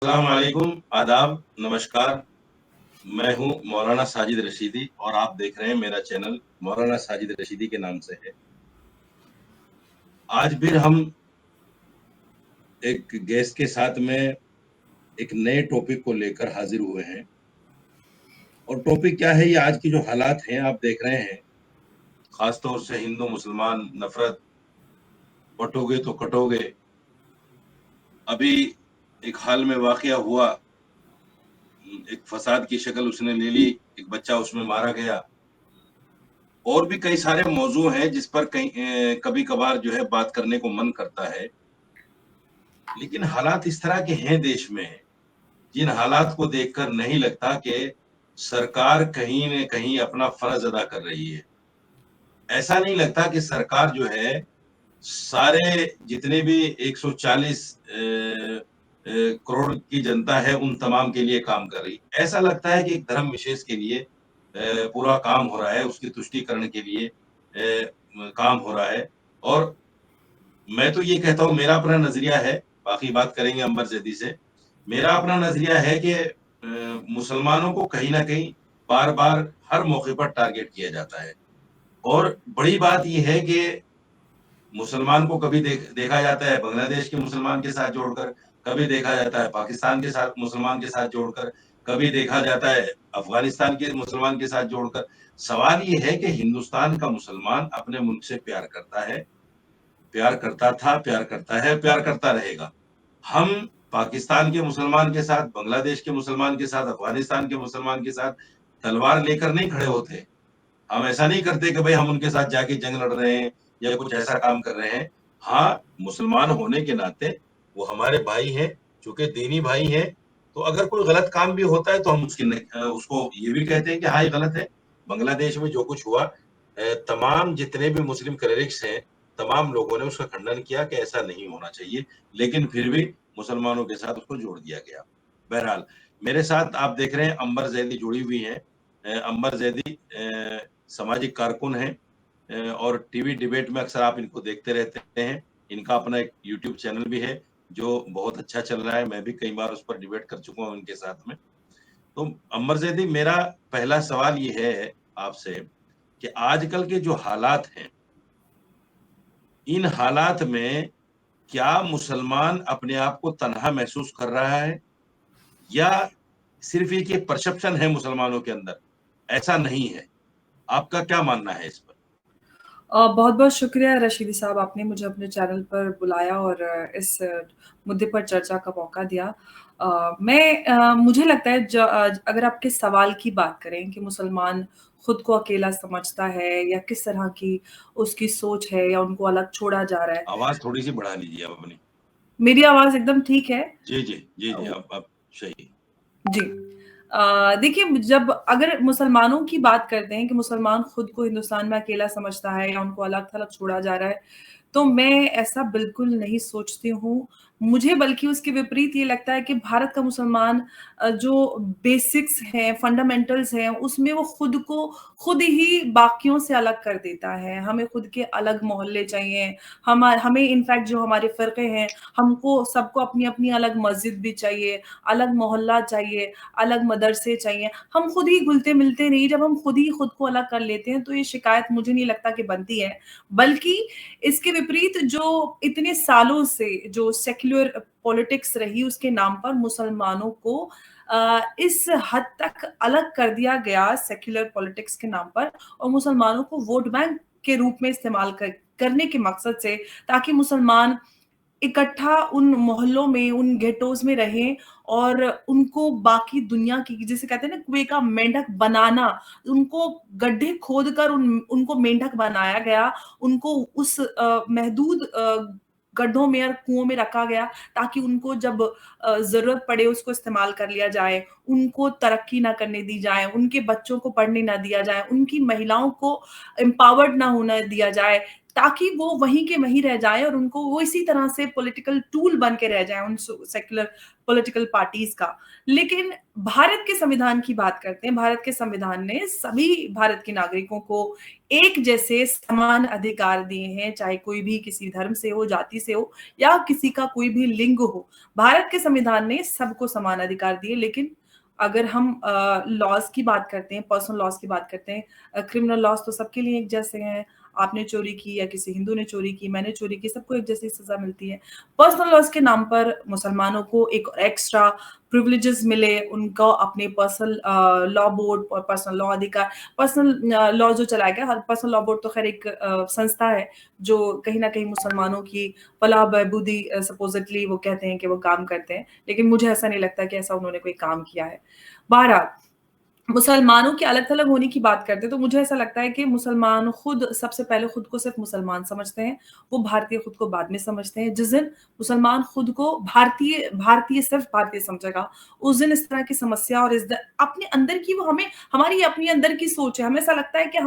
अस्सलाम वालेकुम, आदाब, नमस्कार। मैं हूँ मौलाना साजिद रशीदी और आप देख रहे हैं मेरा चैनल मौलाना साजिद रशीदी के नाम से है। आज फिर हम एक गेस्ट के साथ में एक नए टॉपिक को लेकर हाजिर हुए हैं और टॉपिक क्या है, ये आज की जो हालात हैं आप देख रहे हैं, खास तौर से हिंदू-मुसलमान नफ़रत, बँटोगे तो कटोगे। अभी एक हाल में वाक़या हुआ, एक फ़साद की शक्ल उसने ले ली, एक बच्चा उसमें मारा गया। और भी कई सारे मौज़ू हैं जिस पर कभी-कभार जो है बात करने को मन करता है। लेकिन हालात इस तरह के हैं देश में, जिन हालात को देखकर नहीं लगता कि सरकार कहीं न कहीं अपना फ़र्ज़ अदा कर रही है। ऐसा नहीं लगता कि सरकार जो है, सारे जितने भी 140 करोड़ की जनता है, उन तमाम के लिए काम कर रही है। ऐसा लगता है कि एक धर्म विशेष के लिए पूरा काम हो रहा है, उसकी तुष्टीकरण के लिए काम हो रहा है और मैं तो ये कहता हूँ, मेरा अपना नज़रिया है, बाकी बात करेंगे अंबर ज़ैदी से। मेरा अपना नज़रिया है कि मुसलमानों को कहीं न कहीं बार-बार हर मौके पर टारगेट किया जाता है और बड़ी बात ये है कि मुसलमान को कभी देखा जाता है बांग्लादेश के मुसलमान के साथ जोड़कर, कभी देखा जाता है पाकिस्तान के साथ मुसलमान के साथ जोड़कर, कभी देखा जाता है अफ़गानिस्तान के मुसलमान के साथ जोड़कर। सवाल ये है कि हिंदुस्तान का मुसलमान अपने मुल्क से प्यार करता है, प्यार करता था, प्यार करता है, प्यार करता रहेगा। हम पाकिस्तान के मुसलमान के साथ, बांग्लादेश के मुसलमान के साथ, अफ़गानिस्तान के मुसलमान के साथ तलवार लेकर नहीं खड़े होते। हम ऐसा नहीं करते कि भई हम उनके साथ जाके जंग लड़ रहे हैं या कुछ ऐसा काम कर रहे हैं। हाँ, मुसलमान होने के नाते वो हमारे भाई हैं, चूँकि दीनी भाई हैं, तो अगर कोई गलत काम भी होता है तो हम उसको ये भी कहते हैं कि हाँ, ये गलत है। बांग्लादेश में जो कुछ हुआ तमाम जितने भी मुस्लिम क्लेरिक्स हैं, तमाम लोगों ने उसका खंडन किया कि ऐसा नहीं होना चाहिए, लेकिन फिर भी मुसलमानों के साथ उसको जोड़ दिया गया। बहरहाल, मेरे साथ आप देख रहे हैं अंबर ज़ैदी जुड़ी हुई हैं। अंबर ज़ैदी सामाजिक कारकुन हैं और टीवी डिबेट में अक्सर आप इनको देखते रहते हैं। इनका अपना एक यूट्यूब चैनल भी है, जो बहुत अच्छा चल रहा है। मैं भी कई बार उस पर डिबेट कर चुका हूँ इनके साथ में। तो अंबर ज़ैदी, मेरा पहला सवाल ये है आपसे कि आजकल के जो हालात हैं, इन हालात में क्या मुसलमान अपने आप को तन्हा महसूस कर रहा है या सिर्फ़ एक ये परसेप्शन है मुसलमानों के अंदर, ऐसा नहीं है? आपका क्या मानना है इस पर? बहुत-बहुत शुक्रिया रशीदी साहब, आपने मुझे अपने चैनल पर बुलाया और इस मुद्दे पर चर्चा का मौका दिया। मुझे लगता है अगर आपके सवाल की बात करें कि मुसलमान खुद को अकेला समझता है या किस तरह की उसकी सोच है या उनको अलग छोड़ा जा रहा है। आवाज़ थोड़ी-सी बढ़ा लीजिए आप अपनी। मेरी आवाज़ एकदम ठीक है? जी, जी। जी, जी। अ, अब सही। जी। देखिए जब अगर मुसलमानों की बात करते हैं कि मुसलमान खुद को हिंदुस्तान में अकेला समझता है या उनको अलग-थलग छोड़ा जा रहा है, तो मैं ऐसा बिल्कुल नहीं सोचती हूँ। मुझे बल्कि उसके विपरीत ये लगता है कि भारत का मुसलमान जो बेसिक्स हैं, फंडामेंटल्स हैं, उसमें वो खुद को खुद ही बाकियों से अलग कर देता है। हमें खुद के अलग मोहल्ले चाहिए, हमें इनफैक्ट जो हमारे फ़िरक़े हैं, हमको सबको अपनी-अपनी अलग मस्जिद भी चाहिए, अलग मोहल्ला चाहिए, अलग मदरसे चाहिए। हम खुद ही घुलते-मिलते नहीं, जब हम खुद ही खुद को अलग कर लेते हैं, तो ये शिकायत मुझे नहीं लगता कि बनती है। बल्कि इसके विपरीत जो इतने सालों से जो सेक्युलर पॉलिटिक्स रही, उसके नाम पर मुसलमानों को इस हद तक अलग कर दिया गया सेक्युलर पॉलिटिक्स के नाम पर और मुसलमानों को वोट बैंक के रूप में इस्तेमाल करने के मकसद से, ताकि मुसलमान इकट्ठा उन मोहल्लों में, उन गेटोज़ में रहें और उनको बाकी दुनिया की जिसे कहते हैं ना कुएँ का मेंढक बनाना, उनको गड्ढे खोद कर उनको मेंढक बनाया गया, उनको उस महदूद गड्ढों में और कुओं में रखा गया ताकि उनको जब ज़रूरत पड़े उसको इस्तेमाल कर लिया जाए, उनको तरक्की ना करने दी जाए, उनके बच्चों को पढ़ने ना दिया जाए, उनकी महिलाओं को एम्पावर्ड ना होने दिया जाए, ताकि वो वहीं के वहीं रह जाएँ और उनको वो इसी तरह से पॉलिटिकल टूल बन के रह जाएँ उन सेक्युलर पॉलिटिकल पार्टीज का। लेकिन भारत के संविधान की बात करते हैं, भारत के संविधान ने सभी भारत के नागरिकों को एक जैसे समान अधिकार दिए हैं, चाहे कोई भी किसी धर्म से हो, जाति से हो, या किसी का कोई भी लिंग हो। भारत के संविधान ने सबको समान अधिकार दिए। लेकिन अगर हम लॉज की बात करते हैं, पर्सनल लॉज की बात करते हैं, क्रिमिनल लॉज तो सबके लिए एक जैसे हैं। आपने चोरी की या किसी हिंदू ने चोरी की, मैंने चोरी की, सबको एक जैसी सजा मिलती है। पर्सनल लॉज के नाम पर मुसलमानों को एक एक्स्ट्रा प्रिविलेजेस मिले, उनको अपने पर्सनल लॉ बोर्ड और पर्सनल लॉ अधिकार, पर्सनल लॉ जो चलाया गया, पर्सनल लॉ बोर्ड तो खैर एक संस्था है जो कहीं ना कहीं मुसलमानों की फलाह बहबूदी सपोजिटली वो कहते हैं कि वो काम करते हैं, लेकिन मुझे ऐसा नहीं लगता कि ऐसा उन्होंने कोई काम किया है। बहरहाल, मुसलमानों के अलग थलग होने की बात करते हैं तो मुझे ऐसा लगता है कि मुसलमान खुद सबसे पहले खुद को सिर्फ मुसलमान समझते हैं, वो भारतीय खुद को बाद में समझते हैं। जिस दिन मुसलमान खुद को भारतीय भारतीय सिर्फ भारतीय समझेगा, उस दिन इस तरह की समस्या और अपने अंदर की वो हमें हमारी अपनी अंदर की सोच है, हमें ऐसा लगता है कि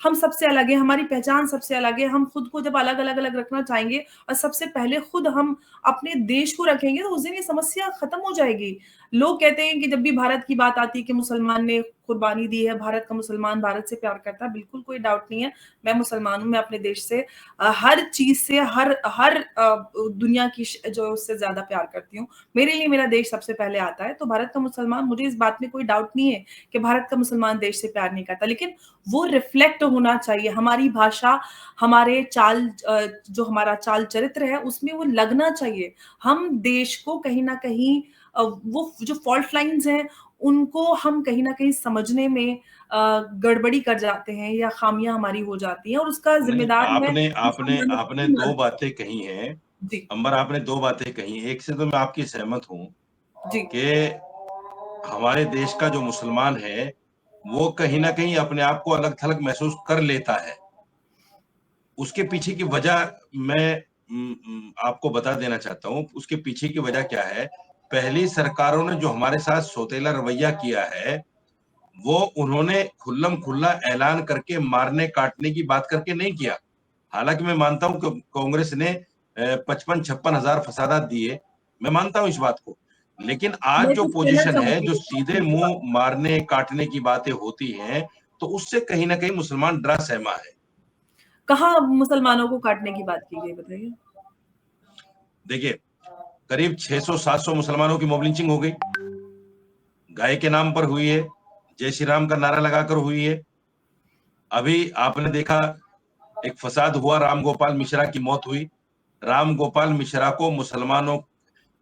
हम सबसे अलग है, हमारी पहचान सबसे अलग है। हम खुद को जब अलग अलग अलग रखना चाहेंगे और सबसे पहले खुद हम अपने देश को रखेंगे तो उस दिन ये समस्या खत्म हो जाएगी। लोग कहते हैं कि जब भी भारत की बात आती है कि मुसलमान ने कुर्बानी दी है, भारत का मुसलमान भारत से प्यार करता है, बिल्कुल कोई डाउट नहीं है। मैं मुसलमान हूं, मैं अपने देश से हर चीज से हर हर दुनिया की जो उससे ज्यादा प्यार करती हूँ। मेरे लिए मेरा देश सबसे पहले आता है। तो भारत का मुसलमान, मुझे इस बात में कोई डाउट नहीं है कि भारत का मुसलमान देश से प्यार नहीं करता, लेकिन वो रिफ्लेक्ट होना चाहिए हमारी भाषा, हमारे जो हमारा चाल चरित्र है उसमें वो लगना चाहिए। हम देश को कहीं ना कहीं वो जो फॉल्ट लाइंस हैं उनको हम कहीं ना कहीं समझने में गड़बड़ी कर जाते हैं या खामियां हमारी हो जाती हैं, और उसका नहीं, जिम्मेदार है आपने आपने मुसलमानों आपने की दो मदद। बातें कही हैं। जी। अंबर, आपने दो बातें कही, एक से तो मैं आपकी सहमत हूं जी। कि हमारे देश का जो मुसलमान है वो कहीं ना कहीं अपने आप को अलग थलग महसूस कर लेता है। उसके पीछे की वजह मैं आपको बता देना चाहता हूँ। उसके पीछे की वजह क्या है? पहली सरकारों ने जो हमारे साथ सौतेला रवैया किया है, वो उन्होंने खुल्लम खुल्ला ऐलान करके मारने काटने की बात करके नहीं किया। हालांकि मैं मानता हूं कि कांग्रेस ने 55-56 हजार फसादात दिए, मैं मानता हूं इस बात को। लेकिन आज मैं जो कुछ कहना पोजीशन है, चाहूंगी जो सीधे मुंह मारने काटने की बातें होती हैं, तो उससे कहीं ना कहीं मुसलमान डरा सहमा है। कहाँ मुसलमानों को काटने की बात की गई, बताइए। देखिए, करीब 600-700 मुसलमानों की मॉब लिंचिंग हो गई, गाय के नाम पर हुई है, जय श्री राम का नारा लगाकर हुई है। अभी आपने देखा एक फसाद हुआ, राम गोपाल मिश्रा की मौत हुई। राम गोपाल मिश्रा को मुसलमानों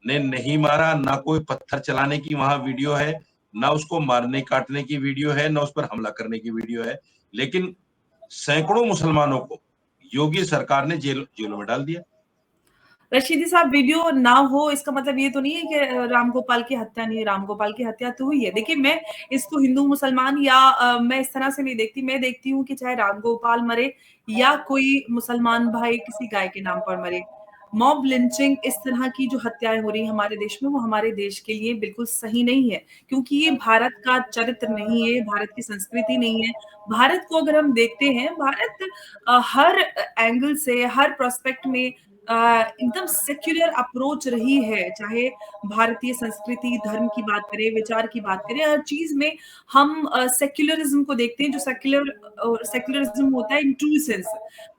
ने नहीं मारा, ना कोई पत्थर चलाने की वहां वीडियो है, ना उसको मारने काटने की वीडियो है, ना उस पर हमला करने की वीडियो है। लेकिन सैकड़ों मुसलमानों को योगी सरकार ने जेलों में डाल दिया। रशीदी साहब, वीडियो ना हो इसका मतलब ये तो नहीं है कि राम गोपाल की हत्या नहीं, राम गोपाल की हत्या तो हुई है। देखिए, मैं इसको हिंदू मुसलमान या मैं इस तरह से नहीं देखती। मैं देखती हूँ कि चाहे राम गोपाल मरे या कोई मुसलमान भाई किसी गाय के नाम पर मरे, मॉब लिंचिंग इस तरह की जो हत्याएं हो रही हैं हमारे देश में, वो हमारे देश के लिए बिल्कुल सही नहीं है, क्योंकि ये भारत का चरित्र नहीं है, भारत की संस्कृति नहीं है। भारत को अगर हम देखते हैं, भारत हर एंगल से, हर प्रोस्पेक्ट में एकदम सेक्युलर अप्रोच रही है। चाहे भारतीय संस्कृति, धर्म की बात करें, विचार की बात करें, हर चीज में हम सेक्युलरिज्म को देखते हैं, जो सेक्युलरिज्म होता है इन ट्रू सेंस।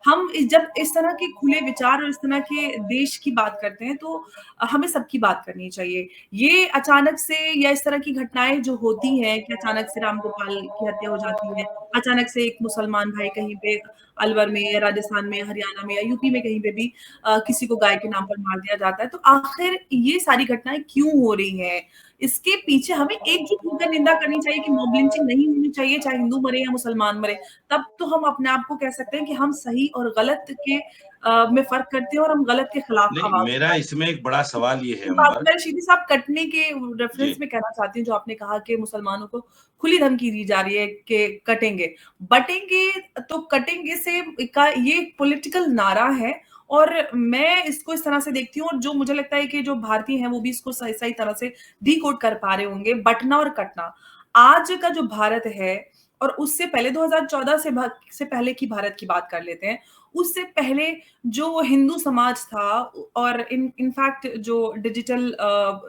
हम जब इस तरह के खुले विचार और इस तरह के देश की बात करते हैं तो हमें सबकी बात करनी चाहिए। ये अचानक से या इस तरह की घटनाएं जो होती हैं कि अचानक से राम गोपाल की हत्या हो जाती है, अचानक से एक मुसलमान भाई कहीं पे अलवर में या राजस्थान में, हरियाणा में या यूपी में कहीं पे भी किसी को गाय के नाम पर मार दिया जाता है, तो आखिर ये सारी घटनाएं क्यों हो रही हैं? इसके पीछे हमें एकजुट होकर निंदा करनी चाहिए कि मॉब लिंचिंग नहीं होनी चाहिए, चाहे हिंदू मरे या मुसलमान मरे। तब तो हम अपने आप को कह सकते हैं कि हम सही और गलत के में फर्क करते हैं और हम गलत के खिलाफ नहीं, आवाज मेरा उठाते हैं। इसमें एक बड़ा सवाल ये है बात अंबर। मैं रशीदी साहब कटने के रेफरेंस जी। में कहना चाहती हूँ, जो आपने कहा कि मुसलमानों को खुली धमकी दी जा रही है कि कटेंगे, बटेंगे, तो कटेंगे से का ये पॉलिटिकल नारा है, और मैं इसको इस तरह से देखती हूँ, और जो मुझे लगता है कि जो भारतीय हैं वो भी इसको सही सही तरह से डिकोड कर पा रहे होंगे। बटना और कटना आज का जो भारत है, और उससे पहले 2014 से पहले की भारत की बात कर लेते हैं। उससे पहले जो हिंदू समाज था और इनफैक्ट जो डिजिटल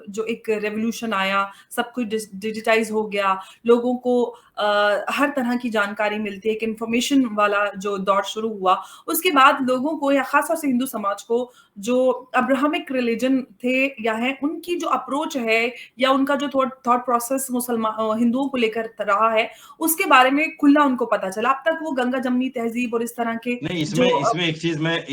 जो एक रेवोल्यूशन आया, सब कुछ डिजिटाइज हो गया, लोगों को हर तरह की जानकारी मिलती है, एक इंफॉर्मेशन वाला जो दौर शुरू हुआ, उसके बाद लोगों को या खासतौर से हिंदू समाज को जो अब्राहमिक रिलीजन थे या है, उनकी जो अप्रोच है या उनका जो थॉट प्रोसेस मुसलमान हिंदुओं को लेकर रहा है, उसके बारे में खुला उनको पता चला। अब तक वो गंगा जमनी तहजीब और इस तरह के नहीं, जो मेरी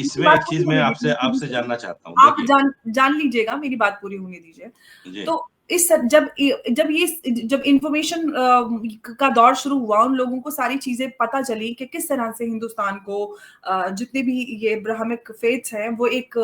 इसमें बात एक पूरी चीज मैं होने आपसे आपसे दीजिए, जानना चाहता हूँ, आप देखिए। जान लीजिएगा, मेरी बात पूरी होने दीजिए। जी। तो इस जब इंफॉर्मेशन का दौर शुरू हुआ, उन लोगों को सारी चीजें पता चली कि किस तरह से हिंदुस्तान को जितने भी ये ब्राह्मिक फेथ्स हैं वो एक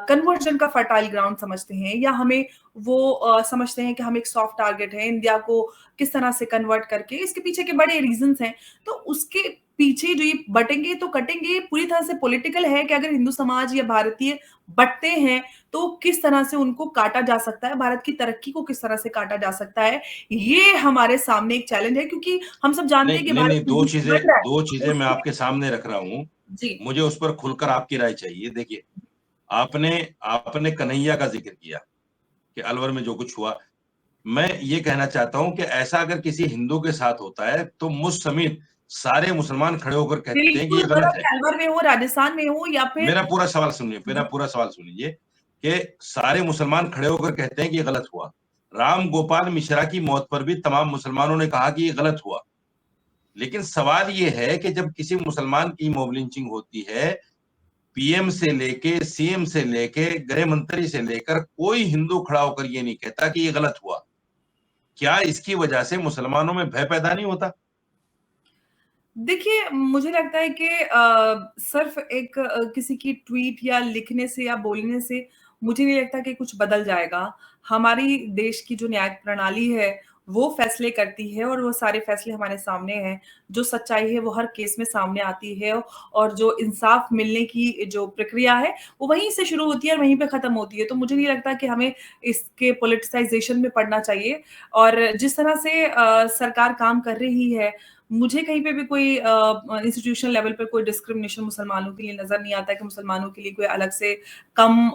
कन्वर्जन का फर्टाइल ग्राउंड समझते हैं, या हमें वो समझते हैं कि हम एक सॉफ्ट टारगेट है, इंडिया को किस तरह से कन्वर्ट करके, इसके पीछे के बड़े रीजंस हैं। तो उसके पीछे जो ये बटेंगे तो कटेंगे पूरी तरह से पॉलिटिकल है कि अगर हिंदू समाज या भारतीय बटते हैं तो किस तरह से उनको काटा जा सकता है, भारत की तरक्की को किस तरह से काटा जा सकता है। ये हमारे सामने एक चैलेंज है, क्योंकि हम सब जानते हैं नहीं कि नहीं नहीं, भारत तेजी से बढ़ रहा है, दो चीजें मैं उसके आपके सामने रख रहा हूँ। जी। मुझे उस पर खुलकर आपकी राय चाहिए। देखिए, आपने आपने कन्हैया का जिक्र किया कि अलवर में जो कुछ हुआ। मैं ये कहना चाहता हूँ कि ऐसा अगर किसी हिंदू के साथ होता है तो मुझ समेत सारे मुसलमान खड़े होकर कहते हैं कि बिल्कुल, ये गलत अगर है। अलवर में हो, राजस्थान में हो या फिर मेरा पूरा सवाल सुनिए कि सारे मुसलमान खड़े होकर कहते हैं कि ये गलत हुआ। राम गोपाल मिश्रा की मौत पर भी तमाम मुसलमानों ने कहा कि ये गलत हुआ। लेकिन सवाल ये है कि जब किसी मुसलमान की मॉब लिंचिंग होती है, पीएम से लेके सीएम से लेके गृह मंत्री से लेकर कोई हिंदू खड़ा होकर ये नहीं कहता कि ये गलत हुआ। क्या इसकी वजह से मुसलमानों में भय पैदा नहीं होता? देखिए, मुझे लगता है कि सिर्फ एक किसी की ट्वीट या लिखने से या बोलने से मुझे नहीं लगता कि कुछ बदल जाएगा। हमारी देश की जो न्यायिक प्रणाली है, वो फैसले करती है और वो सारे फैसले हमारे सामने हैं। जो सच्चाई है, वो हर केस में सामने आती है और जो इंसाफ मिलने की जो प्रक्रिया है, वो वहीं से शुरू होती है और वहीं पे खत्म होती है। तो मुझे नहीं लगता कि हमें इसके पॉलिटिसाइज़ेशन में पड़ना चाहिए और जिस तरह से सरकार काम कर रही है, मुझे कहीं पे भी कोई इंस्टीट्यूशनल लेवल पे कोई डिस्क्रिमिनेशन मुसलमानों के लिए नज़र नहीं आता है कि मुसलमानों के लिए कोई अलग से कम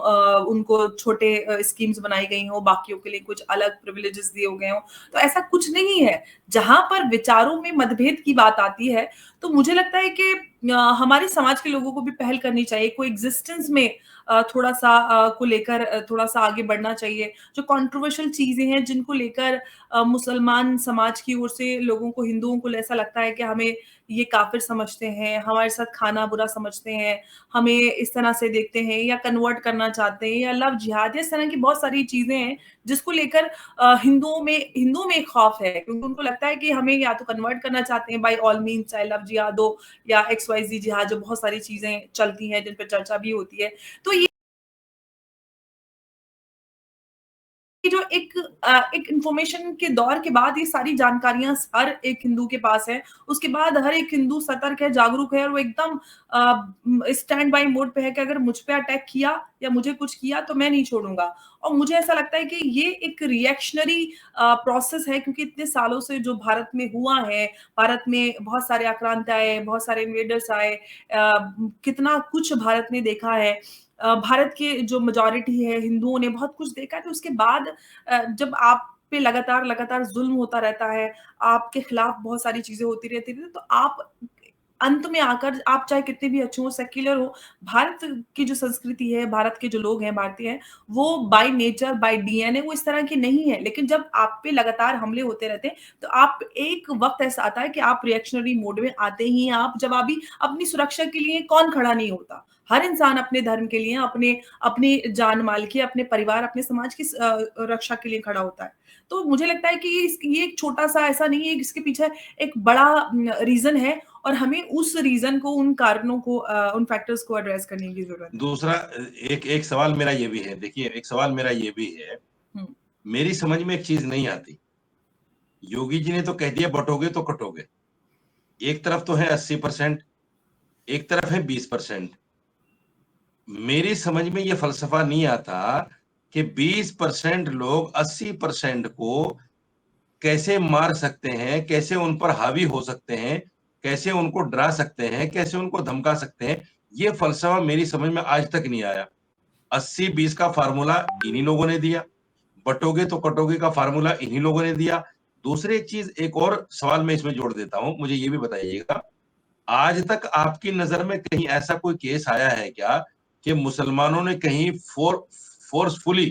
उनको छोटे स्कीम्स बनाई गई हों, बाकियों के लिए कुछ अलग प्रिविलेजेस दिए गए हों। तो ऐसा कुछ नहीं है। जहाँ पर विचारों में मतभेद की बात आती है, तो मुझे लगता है कि हमारे समाज के लोगों को भी पहल करनी चाहिए, कोएग्जिस्टेंस में थोड़ा-सा को लेकर थोड़ा-सा आगे बढ़ना चाहिए। जो कंट्रोवर्शियल चीज़ें हैं, जिनको लेकर मुसलमान समाज की ओर से लोगों को, हिंदुओं को ऐसा लगता है कि हमें ये काफ़िर समझते हैं, हमारे साथ खाना बुरा समझते हैं, हमें इस तरह से देखते हैं या कन्वर्ट करना चाहते हैं या लव जिहाद या इस तरह की बहुत सारी चीज़ें हैं, जिसको लेकर हिंदुओं में एक खौफ है, क्योंकि उनको लगता है कि हमें या तो कन्वर्ट करना चाहते हैं बाय ऑल मीन्स, चाहे लव जिहाद हो या एक्स-वाई-ज़ेड जिहाद, जो बहुत सारी चीज़ें चलती हैं, जिन पे चर्चा भी होती है। तो ये जो एक इंफॉर्मेशन के दौर के बाद ये सारी जानकारियाँ हर एक हिंदू के पास है। उसके बाद हर एक हिंदू सतर्क है, जागरूक है और वो एकदम स्टैंड बाय मोड पे है कि अगर मुझ पे अटैक किया या मुझे कुछ किया तो मैं नहीं छोड़ूँगा। और मुझे ऐसा लगता है कि ये एक रिएक्शनरी प्रोसेस है, क्योंकि इतने सालों से जो भारत में हुआ है, भारत में बहुत सारे आक्रांत आए, बहुत सारे इन्वेडर्स आए, कितना कुछ भारत ने देखा है। भारत के जो मेजॉरिटी है हिंदुओं ने बहुत कुछ देखा है, तो उसके बाद जब आप पे लगातार ज़ुल्म होता रहता है, आपके खिलाफ बहुत सारी चीज़ें होती रहती हैं, तो आप अंत में आकर आप चाहे कितने भी अच्छे हो, सेक्युलर हो, भारत की जो संस्कृति है, भारत के जो लोग हैं, भारतीय हैं, वो बाय नेचर, बाय डीएनए वो इस तरह के नहीं है। लेकिन जब आप पे लगातार हमले होते रहते हैं, तो आप एक वक़्त ऐसा आता है कि आप रिएक्शनरी मोड में आते ही हैं आप, जब अभी अपनी सुरक्षा के लिए कौन खड़ा नहीं होता? हर इंसान अपने धर्म के लिए, अपने अपनी जान-माल की, अपने परिवार, अपने समाज की रक्षा के लिए खड़ा होता है। तो मुझे लगता है कि ये एक छोटा-सा ऐसा नहीं है, इसके पीछे एक बड़ा रीज़न है और हमें उस रीज़न को, उन कारणों को उन फैक्टर्स को एड्रेस करने की ज़रूरत है। दूसरा एक एक सवाल मेरा ये भी है, देखिए एक सवाल मेरा ये भी है, हुँ। मेरी समझ में एक चीज़ नहीं आती। योगी जी ने तो कह दिया बँटोगे तो कटोगे। एक तरफ तो है 80%, एक तरफ है 20%। मेरी समझ में ये फ़लसफ़ा नहीं आता कि 20% लोग 80% को कैसे मार सकते हैं, कैसे उन पर हावी हो सकते हैं, कैसे उनको डरा सकते हैं, कैसे उनको धमका सकते हैं। ये फ़लसफ़ा मेरी समझ में आज तक नहीं आया। 80-20 का फ़ॉर्मूला इन्हीं लोगों ने दिया, बँटोगे तो कटोगे का फ़ॉर्मूला इन्हीं लोगों ने दिया। दूसरी एक चीज़, एक और सवाल मैं इसमें जोड़ देता हूँ, मुझे ये भी बताइएगा, आज तक आपकी नज़र में कहीं ऐसा कोई केस आया है क्या कि मुसलमानों ने कहीं फ़ोर्सफुली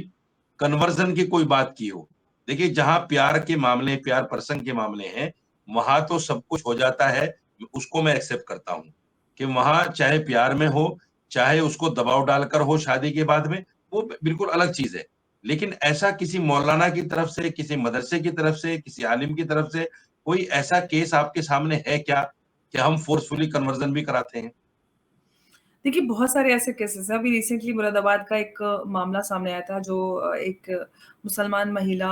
कन्वर्ज़न की कोई बात की हो? देखिए, जहाँ प्यार के मामले, प्यार प्रसंग के मामले हैं, वहाँ तो सब कुछ हो जाता है, उसको मैं एक्सेप्ट करता हूँ, कि वहाँ चाहे प्यार में हो, चाहे उसको दबाव डालकर हो शादी के बाद में, वो बिल्कुल अलग चीज़ है। लेकिन ऐसा किसी मौलाना की तरफ से, किसी मदरसे की तरफ से, किसी आलिम की तरफ से, कोई ऐसा केस आपके सामने है क्या कि हम फ़ोर्सफुली कन्वर्ज़न भी कराते हैं? देखिए, बहुत सारे ऐसे केसेज़ हैं। अभी रिसेंटली मुरादाबाद का एक मामला सामने आया था जो एक मुसलमान महिला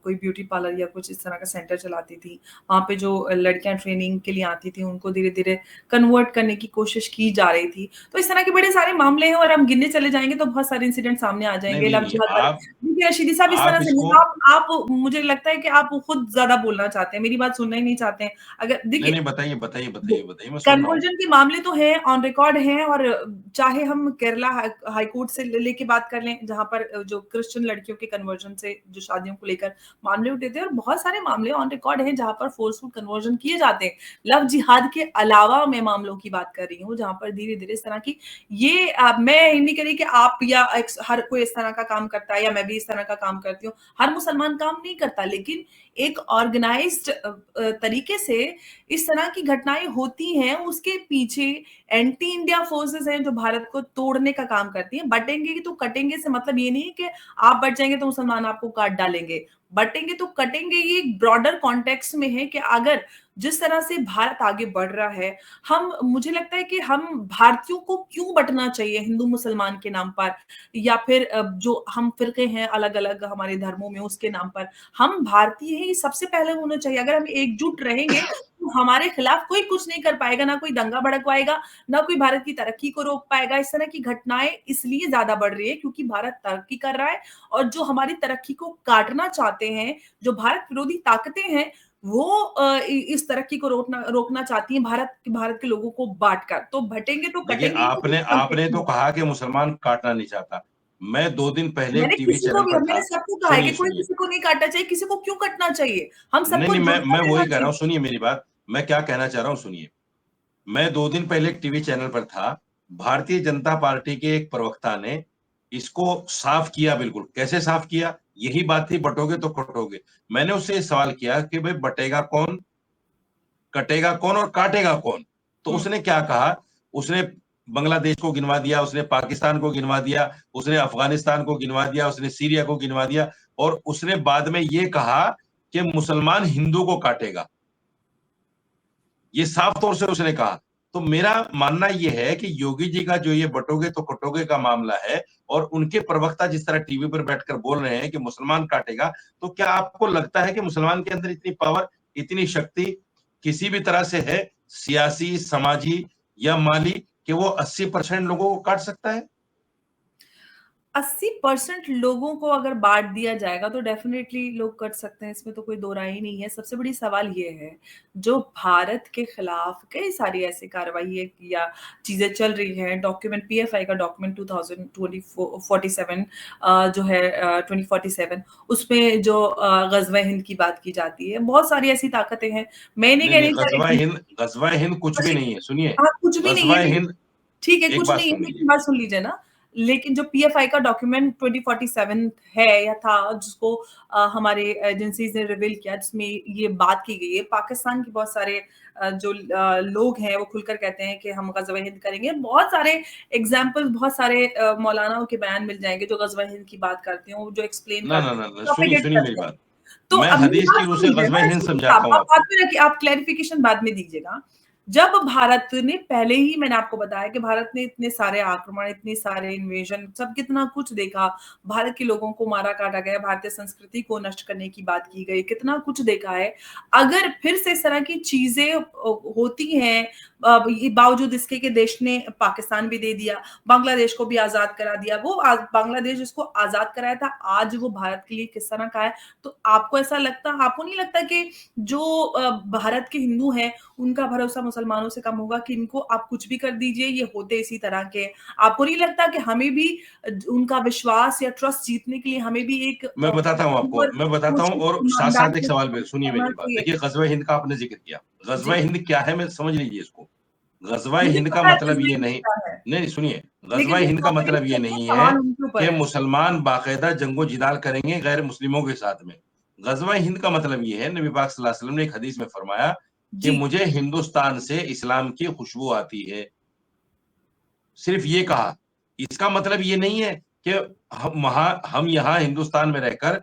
कोई ब्यूटी पार्लर या कुछ इस तरह का सेंटर चलाती थी। वहाँ पे जो लड़कियाँ ट्रेनिंग के लिए आती थी, उनको धीरे-धीरे कन्वर्ट करने की कोशिश की जा रही थी। तो इस तरह के बड़े सारे मामले हैं और हम गिनने चले जाएँगे तो बहुत सारे इंसिडेंट सामने आ नहीं, जाएँगे। नहीं, लव नहीं, जिहाद वाले देखिए, रशीदी साहब इस आप तरह से नहीं, इसको आप मुझे लगता है कि आप खुद ज़्यादा बोलना चाहते हैं, मेरी बात सुनना ही नहीं चाहते हैं। अगर नहीं, देखिए नहीं, बताइए, बताइए, बताइए, बताइए, मैं सुन रहा हूँ। कन्वर्जन के मामले तो हैं, ऑन रिकॉर्ड हैं और चाहे हम केरला हाई कोर्ट से लेके बात कर लें, जहाँ पर जो क्रिश्चियन लड़कियों के कन्वर्जन से जो शादियों को लेकर मामले उठे थे और बहुत सारे मामले ऑन रिकॉर्ड हैं, जहाँ पर फोर्सफुल कन्वर्जन किए जाते हैं। लव जिहाद के अलावा मैं मामलों की बात कर रही हूँ, जहाँ पर धीरे-धीरे इस तरह की ये मैं ये नहीं कह रही कि आप या हर कोई इस तरह का काम करता है या मैं भी इस तरह का काम करती हूँ। हर मुसलमान काम नहीं करता, लेकिन एक ऑर्गेनाइज़्ड तरीके से इस तरह की घटनाएँ होती हैं, उसके पीछे एंटी इंडिया फोर्सेस हैं जो भारत को तोड़ने का काम करती हैं। बटेंगे तो कटेंगे से मतलब ये नहीं है कि आप बट जाएँगे तो मुसलमान आपको काट डालेंगे। बटेंगे तो कटेंगे ये एक ब्रॉडर कॉन्टेक्स्ट में है कि अगर जिस तरह से भारत आगे बढ़ रहा है, हम मुझे लगता है कि हम भारतीयों को क्यों बँटना चाहिए हिंदू-मुसलमान के नाम पर या फिर जो हम फ़िरके हैं अलग-अलग हमारे धर्मों में उसके नाम पर। हम भारतीय हैं ये सबसे पहले होना चाहिए। अगर हम एकजुट रहेंगे तो हमारे खिलाफ कोई कुछ नहीं कर पाएगा, ना कोई दंगा भड़कवाएगा, ना कोई भारत की तरक्की को रोक पाएगा। इस तरह की घटनाएँ इसलिए ज़्यादा बढ़ रही है क्योंकि भारत तरक्की कर रहा है और जो हमारी तरक्की को काटना चाहते हैं, जो भारत विरोधी ताकतें हैं, वो इ इस तरक्की को रोकना रोकना चाहती हैं भारत के लोगों को बाँटकर। तो बँटेंगे तो देखिए, कटेंगे ये आपने आपने कॉन्टेक्स्ट तो में कहा कि मुसलमान काटना नहीं चाहता। मैं 2 दिन पहले एक टीवी चैनल पर मैंने था। सबको कहा है कि सुनिए, कोई सुनिए। किसी को नहीं काटना चाहिए, किसी को क्यों कटना चाहिए? हम नहीं, सबको नहीं, मैं जुड़कर वही रहना कह रहा हूँ, चाहिए। सुनिए मेरी बात। मैं क्या कहना चाह रहा हूँ, सुनिए। मैं 2 दिन पहले एक टीवी चैनल पर था। भारतीय जनता पार्टी के एक प्रवक्ता ने इसको साफ किया बिल्कुल। कैसे साफ किया? यही बात थी, बँटोगे तो कटोगे। मैंने उससे ये सवाल किया कि भई बँटेगा कौन, कटेगा कौन और काटेगा कौन? तो हुँ। उसने क्या कहा, उसने बांग्लादेश को गिनवा दिया, उसने पाकिस्तान को गिनवा दिया, उसने अफ़गानिस्तान को गिनवा दिया, उसने सीरिया को गिनवा दिया और उसने बाद में ये कहा कि मुसलमान हिंदू को काटेगा। ये साफ तौर से उसने कहा। तो मेरा मानना ये है कि योगी जी का जो ये बँटोगे तो कटोगे का मामला है और उनके प्रवक्ता जिस तरह टीवी पर बैठकर बोल रहे हैं कि मुसलमान काटेगा, तो क्या आपको लगता है कि मुसलमान के अंदर इतनी पावर, इतनी शक्ति किसी भी तरह से है, सियासी, समाजी या माली, कि वो 80% लोगों को काट सकता है? 80% लोगों को अगर बाँट दिया जाएगा तो डेफ़िनेटली लोग कर सकते हैं, इसमें तो कोई दो राय ही नहीं है। सबसे बड़ी सवाल ये है, जो भारत के खिलाफ कई सारी ऐसी कार्रवाई या चीज़ें चल रही हैं, डॉक्यूमेंट पीएफआई का डॉक्यूमेंट 2047 जो है 2047 उसमें जो ग़ज़वा हिंद की बात की जाती है। बहुत सारी ऐसी ताकतें हैं। मैं नहीं नहीं, कह नहीं, रही ग़ज़वा हिंद कुछ भी नहीं है, सुनिए। हाँ, कुछ भी नहीं ग़ज़वा है लेकिन हिंद ठीक है, एक कुछ बात नहीं है सुन लीजिए। लेकिन बात सुन लीजिए ना, लेकिन जो पीएफआई का डॉक्यूमेंट 2047 है या था जिसको हमारे एजेंसीज़ ने रिवील किया जिसमें ये बात की गई है, पाकिस्तान के बहुत सारे जो लोग हैं वो खुलकर कहते हैं कि हम ग़ज़वा हिंद करेंगे। बहुत सारे एग्ज़ाम्पल बहुत सारे मौलानाओं के बयान मिल जाएँगे जो ग़ज़वा हिंद की बात करते हैं, जो एक्सप्लेन ना, ना, करते हैं, ना, ना, सुनिए, प्रोपेगेट सुनिए मेरी करते हैं। बात। तो मैं अब मेरी हदीस बात की रूह सुन से लीजिए ग़ज़वा ना हिंद रशीद समझाता साहब, हूँ आप आपको। बाद में रखिए, आप क्लैरिफ़िकेशन बाद में दीजिएगा। जब भारत ने पहले ही मैंने आपको बताया कि भारत ने इतने सारे आक्रमण, इतने सारे इन्वेज़न सब कितना कुछ देखा, भारत के लोगों को मारा-काटा गया, भारतीय संस्कृति को नष्ट करने की बात की गई, कितना कुछ देखा है। अगर फिर से इस तरह की चीज़ें होती हैं ये बावजूद इसके कि देश ने पाकिस्तान भी दे दिया, बांग्लादेश को भी आज़ाद करा दिया, वो बांग्लादेश जिसको आज़ाद कराया था, आज वो भारत के लिए किस तरह का है। तो आपको नहीं लगता कि जो भारत के हिंदू हैं, उनका भरोसा मुसलमान मुसलमानों से कम होगा कि इनको आप कुछ भी कर दीजिए, ये होते इसी तरह के। आपको नहीं लगता कि हमें भी उनका विश्वास या ट्रस्ट जीतने के लिए हमें भी एक मैं बताता हूँ आपको, मैं बताता हूँ, कोशिश और ईमानदारी साथ-साथ एक से सवाल पे सुनिए करना मेरी बात। चाहिए? देखिए ग़ज़वा हिंद का आपने ज़िक्र किया। ग़ज़वा जी। हिंद क्या है मैं समझ लीजिए इसको। ग़ज़वा मुझे हिंद का पता है मतलब ग़ज़वा ये हिंद नहीं, क्या है, नहीं सुनिए, ग़ज़वा लेकिन जिस हिंद का टॉपिक मतलब पे ये चल रहा है नहीं है सवाल उनके ऊपर कि है। मुसलमान बाकायदा जंग-ओ-जिदाल करेंगे गैर मुस्लिमों के साथ में। ग़ज़वा हिंद का मतलब ये है, नबी पाक सल्लल्लाहु अलैहि वसल्लम ने एक हदीस में फरमाया कि जी। मुझे हिंदुस्तान से इस्लाम की खुशबू आती है। सिर्फ़ ये कहा। इसका मतलब ये नहीं है कि हम यहाँ हिंदुस्तान में रहकर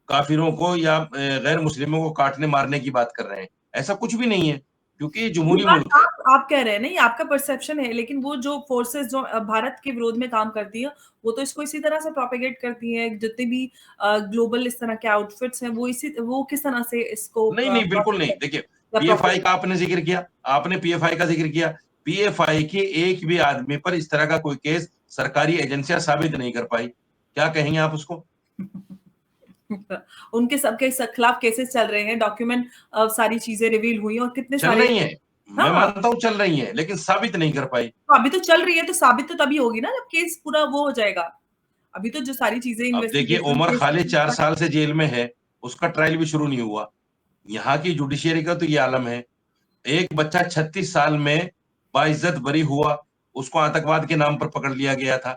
काफ़िरों को या गैर मुस्लिमों को काटने मारने की बात कर रहे हैं। ऐसा कुछ भी नहीं है, क्योंकि ये ये जमहूरी बात मुल्क है। आप कह रहे हैं ना, ये आपका परसेप्शन है, लेकिन वो जो फोर्सेस जो भारत के विरोध में काम करती हैं, वो तो इसको इसी तरह से प्रोपेगेट करती हैं। जितने भी ग्लोबल इस तरह के आउटफिट्स हैं, वो किस तरह से इसको नहीं, नहीं, बिल्कुल नहीं। देखिए, या पीएफआई प्रोपेगेट का आपने ज़िक्र किया, आपने पीएफआई का ज़िक्र किया। पीएफआई के एक भी आदमी पर इस तरह का कोई केस सरकारी एजेंसियाँ साबित नहीं कर पाई। क्या कहेंगे आप उसको? उनके सबके खिलाफ केसेस चल रहे हैं, डॉक्यूमेंट सारी चीज़ें रिवील हुई हैं और कितने चल सारे रही हैं, मैं हाँ, मानता हूँ चल रही हैं, लेकिन साबित नहीं कर पाई। तो अभी तो चल रही है, तो साबित तो तभी होगी ना जब केस पूरा वो हो जाएगा। अभी तो जो सारी चीज़ें अब देखिए इन्वेस्टिगेशन उमर केस खालिद 4 साल से जेल में है, उसका ट्रायल भी शुरू नहीं हुआ। यहाँ की जुडिशरी का तो ये आलम है। एक बच्चा 36 साल में बाइज्जत बरी हुआ, उसको आतंकवाद के नाम पर पकड़ लिया गया था।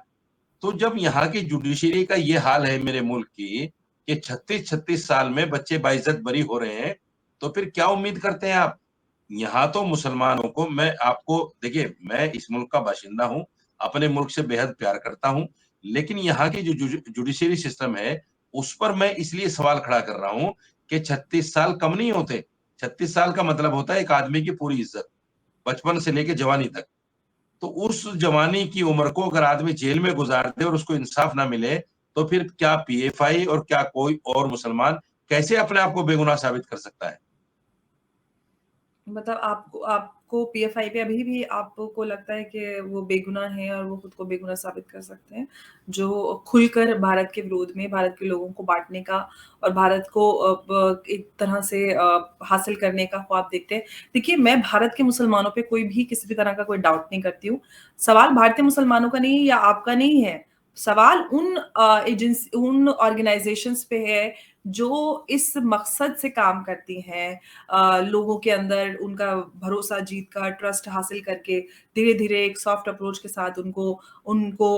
तो जब यहाँ की जुडिशरी का ये हाल है मेरे मुल्क की, कि 36-36 साल में बच्चे बाइज्जत बरी हो रहे हैं, तो फिर क्या उम्मीद करते हैं आप? यहाँ तो मुसलमानों को मैं आपको देखिए, मैं इस मुल्क का बाशिंदा हूँ, अपने मुल्क से बेहद प्यार करता हूँ, लेकिन यहाँ की जो जुडिशरी सिस्टम है, उस पर मैं इसलिए सवाल खड़ा कर रहा हूँ कि 36 साल कम नहीं होते। 36 साल का मतलब होता है एक आदमी की पूरी इज़्ज़त, बचपन से लेके जवानी तक। तो उस जवानी की उम्र को अगर आदमी जेल में गुज़ार दे और उसको इंसाफ ना मिले, तो फिर क्या पीएफआई और क्या कोई और मुसलमान कैसे अपने आप को बेगुनाह साबित कर सकता है? मतलब आपको आपको पीएफआई पे अभी भी आपको लगता है कि वो बेगुनाह हैं और वो खुद को बेगुनाह साबित कर सकते हैं, जो खुलकर भारत के विरोध में भारत के लोगों को बाँटने का और भारत को एक तरह से हासिल करने का ख्वाब देखते हैं। देखिए, मैं भारत के मुसलमानों पे कोई भी किसी भी तरह का कोई डाउट नहीं करती हूँ। सवाल भारतीय मुसलमानों का नहीं है या आपका नहीं है। सवाल उन ऑर्गनाइज़ेशंस पे है, जो इस मकसद से काम करती हैं लोगों के अंदर उनका भरोसा जीत कर, ट्रस्ट हासिल करके, धीरे-धीरे एक सॉफ्ट अप्रोच के साथ उनको उनको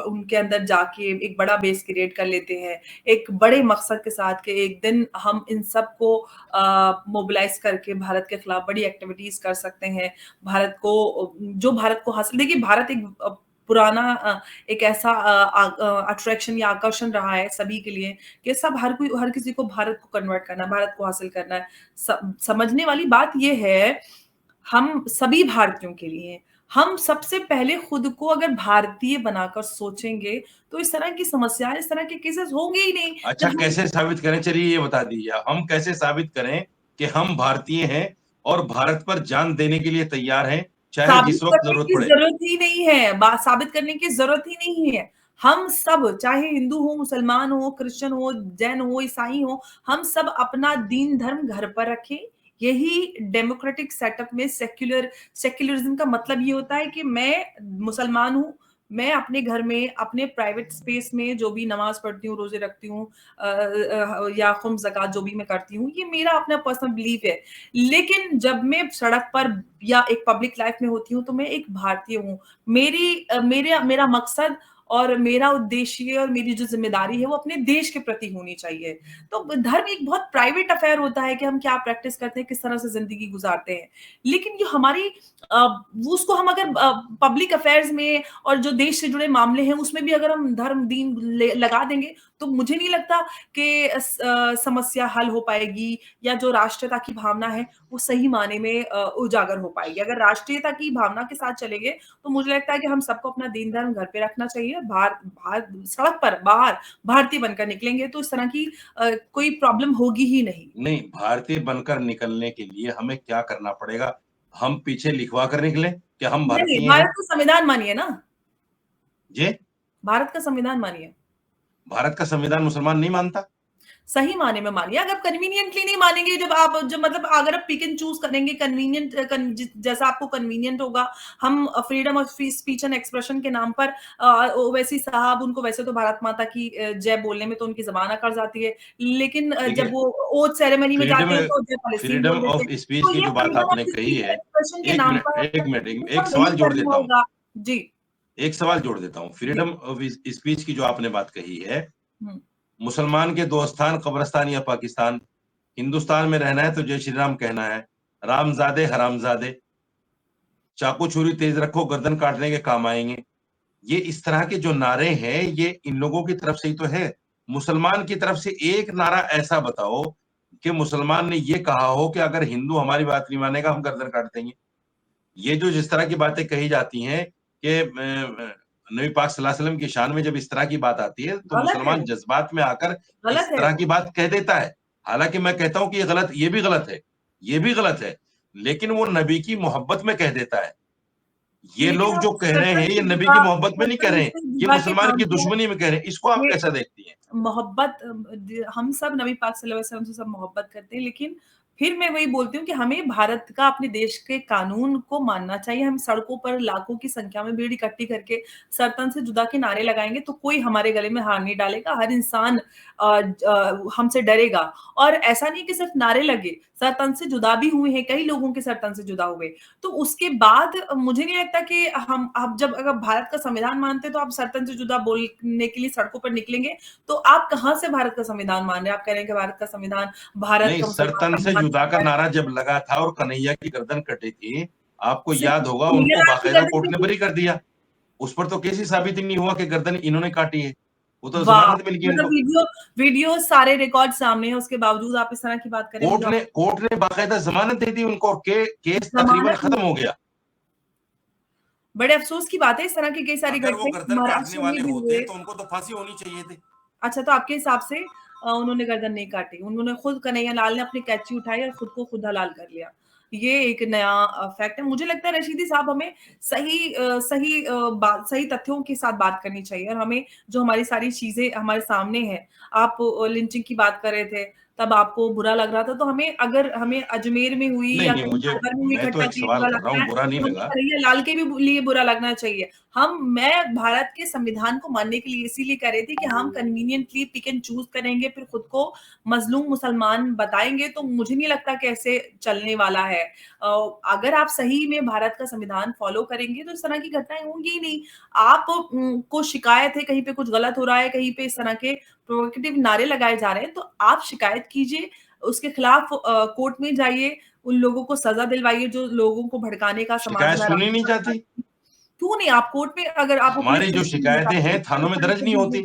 उनके अंदर जाके एक बड़ा बेस क्रिएट कर लेते हैं। एक बड़े मकसद के साथ कि एक दिन हम इन सबको मोबिलाइज़ करके भारत के खिलाफ बड़ी एक्टिविटीज़ कर सकते हैं। भारत को जो भारत को हासिल देखिए भारत एक पुराना एक ऐसा अट्रैक्शन या आकर्षण रहा है सभी के लिए कि हर किसी को भारत को कन्वर्ट करना है, भारत को हासिल करना है। समझने वाली बात ये है, हम सभी भारतीयों के लिए हैं। हम सबसे पहले खुद को अगर भारतीय बनाकर सोचेंगे, तो इस तरह की समस्याएँ, इस तरह के केसेज़ होंगे ही नहीं। अच्छा जब हम कैसे साबित करें? चलिए ये बता दीजिए। हम कैसे साबित करें कि हम भारतीय हैं और भारत पर जान देने के लिए तैयार हैं, चाहे साबित जिस वक़्त करने ज़रूरत की पड़े? ज़रूरत ही नहीं है, साबित करने की ज़रूरत ही नहीं है। हम सब चाहे हिंदू हो, मुसलमान हो, क्रिश्चियन हो, जैन हो, ईसाई हो, हम सब अपना दीन धर्म घर पर रखें। यही डेमोक्रेटिक सेटअप में सेक्युलरिज़्म का मतलब ये होता है कि मैं मुसलमान हूँ, मैं अपने घर में, अपने प्राइवेट स्पेस में जो भी नमाज़ पढ़ती हूँ, रोज़े रखती हूँ या खुम्स, ज़कात जो भी मैं करती हूँ, ये मेरा अपना पर्सनल बिलीफ है। लेकिन जब मैं सड़क पर या एक पब्लिक लाइफ में होती हूँ, तो मैं एक भारतीय हूँ। मेरा मकसद और मेरा उद्देश्य और मेरी जो ज़िम्मेदारी है, वो अपने देश के प्रति होनी चाहिए। तो धर्म एक बहुत प्राइवेट अफ़ेयर होता है कि हम क्या प्रैक्टिस करते हैं, किस तरह से ज़िंदगी गुज़ारते हैं। लेकिन जो हमारी वो उसको हम अगर पब्लिक अफ़ेयर्स में और जो देश से जुड़े मामले हैं, उसमें भी अगर हम धर्म, दीन लगा देंगे, तो मुझे नहीं लगता कि समस्या हल हो पाएगी या जो राष्ट्रीयता की भावना है, वो सही मायने में उजागर हो पाएगी। अगर राष्ट्रीयता की भावना के साथ चलेंगे, तो मुझे लगता है कि हम सबको अपना दीन धर्म घर पे रखना चाहिए। बाहर बाहर सड़क पर बाहर भारतीय बनकर निकलेंगे, तो इस तरह की कोई प्रॉब्लम होगी ही नहीं। नहीं, भारतीय बनकर निकलने के लिए हमें क्या करना पड़ेगा? हम पीछे लिखवा कर निकलें कि हम नहीं, भारतीय हैं? भारत का संविधान मानिए ना, जी? भारत का संविधान मानिए। भारत का संविधान मुसलमान नहीं मानता? सही माने में मानिए। अगर कन्वीनियंटली नहीं मानेंगे, जब मतलब अगर आप पिक एंड चूज करेंगे जैसा आपको कन्वीनियंट होगा, हम freedom of speech and expression के नाम पर ओवैसी साहब, उनको वैसे तो भारत माता की जय बोलने में तो उनकी जबान अकड़ जाती है, लेकिन जब देखिए, वो ओथ सेरेमनी में फ्रीडम जाते हैं तो जय फलस्तीन फ्रीडम बोल देते ऑफ हैं। स्पीच तो की ये जो बात फ्रीडम आपने ऑफ कही स्पीच है, एक्सप्रेशन के एक नाम मिनट पर एक मिनट उनको एक नहीं सवाल जोड़ करना देता हूँ, होगा। जी, एक सवाल जोड़ देता हूँ। जी। फ्रीडम ऑफ स्पीच की जो आपने बात कही है, हुँ, मुसलमान के दो स्थान, कब्रिस्तान या पाकिस्तान। हिंदुस्तान में रहना है तो जय श्री राम कहना है। रामजादे हरामजादे, चाकू छुरी तेज रखो, गर्दन काटने के काम आएंगे। ये इस तरह के जो नारे हैं, ये इन लोगों की तरफ से ही तो है। मुसलमान की तरफ से एक नारा ऐसा बताओ कि मुसलमान ने ये कहा हो कि अगर हिंदू हमारी बात नहीं मानेगा, हम गर्दन काट देंगे। ये जो जिस तरह की बातें कही जाती हैं कि नबी पाक सल्लल्लाहु अलैहि वसल्लम की शान में जब इस तरह की बात आती है, तो गलत है मुसलमान वो, जज्बात में आकर गलत इस है तरह वो। की बात कह देता है। हालांकि मैं कहता हूं कि ये गलत, ये भी गलत है, ये भी गलत है, लेकिन वो नबी की मोहब्बत में कह देता है। ये लेकिन लोग आप जो कह रहे हैं, ये नबी की मोहब्बत में नहीं कह रहे हैं, सरतन से ये जुदा के मुसलमान नाम की पर दुश्मनी में कह रहे हैं। इसको आप ये कैसा देखती हैं? मोहब्बत, हम सब नबी पाक सल्लल्लाहु अलैहि वसल्लम से सब मोहब्बत करते हैं, लेकिन फिर मैं वही बोलती हूँ कि हमें भारत का, अपने देश के कानून को मानना चाहिए। हम सड़कों पर लाखों की संख्या में भीड़ इकट्ठी करके सरतन से जुदा के नारे लगाएँगे तो कोई हमारे गले में हार नहीं डालेगा। हर इंसान हमसे डरेगा। और ऐसा नहीं कि सिर्फ नारे लगे, सरतन से जुदा भी हुए हैं, कई लोगों के सरतन से जुदा हुए। तो उसके बाद मुझे नहीं लगता कि हम आप जब अगर भारत का संविधान मानते हैं तो आप सरतन से जुदा बोलने के लिए सड़कों पर निकलेंगे, तो आप कहाँ से भारत का संविधान मान रहे हैं? आप कह रहे हैं कि भारत का संविधान भारत नहीं, का मुसलमान सरतन का से जुदा का है। नारा जब लगा था और कन्हैया की गर्दन कटी थी, आपको सिर्फ याद होगा, उनको कन्हैयालाल की बाकायदा गर्दन कोर्ट ने कटी। बरी कर दिया। उस पर तो केस ही साबित ही नहीं हुआ कि गर्दन इन्होंने काटी है। वो तो वाह! जमानत मिल गई मतलब उनको। वीडियो सारे रिकॉर्ड सामने हैं, उसके बावजूद आप इस तरह की बात कर रहे हैं, मुझे कोर्ट ने बाकायदा जमानत दे दी उनको, और केस तकरीबन ज़मानत खत्म नहीं। हो गया। बड़े अफ़सोस की बात है, इस तरह की कई सारी अगर वो घटनाएँ गर्दन काटने महाराष्ट्र में वाले भी होते हुए। तो उनको तो फांसी होनी चाहिए थी। अच्छा, तो आपके हिसाब से उन्होंने गर्दन नहीं काटी, उन्होंने खुद, कन्हैया लाल ने अपनी कैंची उठाई और खुद को खुद हलाल कर लिया। ये एक नया फैक्ट है। मुझे लगता है रशीदी साहब, हमें सही तथ्यों के साथ बात करनी चाहिए, और हमें जो हमारी सारी चीज़ें हमारे सामने हैं। आप लिंचिंग की बात कर रहे थे, तब आपको बुरा लग रहा था, तो अगर हमें अजमेर में हुई नहीं या नहीं, कहीं मुझे, अलवर में हुई मैं तो घटना एक के लिए सवाल बुरा कर रहा लगता हूँ, है, बुरा नहीं तो हमें लगा। कन्हैया लाल के भी लिए बुरा लगना चाहिए। मैं भारत के संविधान को मानने के लिए इसीलिए कह रही थी कि हम कन्वीनियंटली पिक एंड चूज़ करेंगे, फिर खुद को मज़लूम मुसलमान बताएँगे, तो मुझे नहीं लगता कि ऐसे चलने वाला है। अगर आप सही में भारत का संविधान फ़ॉलो करेंगे, तो इस तरह की घटनाएँ होंगी ही नहीं। आप को शिकायत है, कहीं पे कुछ गलत हो रहा है, कहीं पे इस तरह के प्रोवोकेटिव नारे लगाए जा रहे हैं, तो आप शिकायत कीजिए, उसके खिलाफ कोर्ट में जाइए, उन लोगों को सज़ा दिलवाइए जो लोगों को भड़काने का समाज शिकायत में सुनी नहीं अराजकता जाती। फैलाती। क्यों नहीं? आप कोर्ट में, अगर आपको पुलिस हमारी जो स्टेशन में शिकायतें बताते हैं हैं, थानों में दर्ज नहीं होती।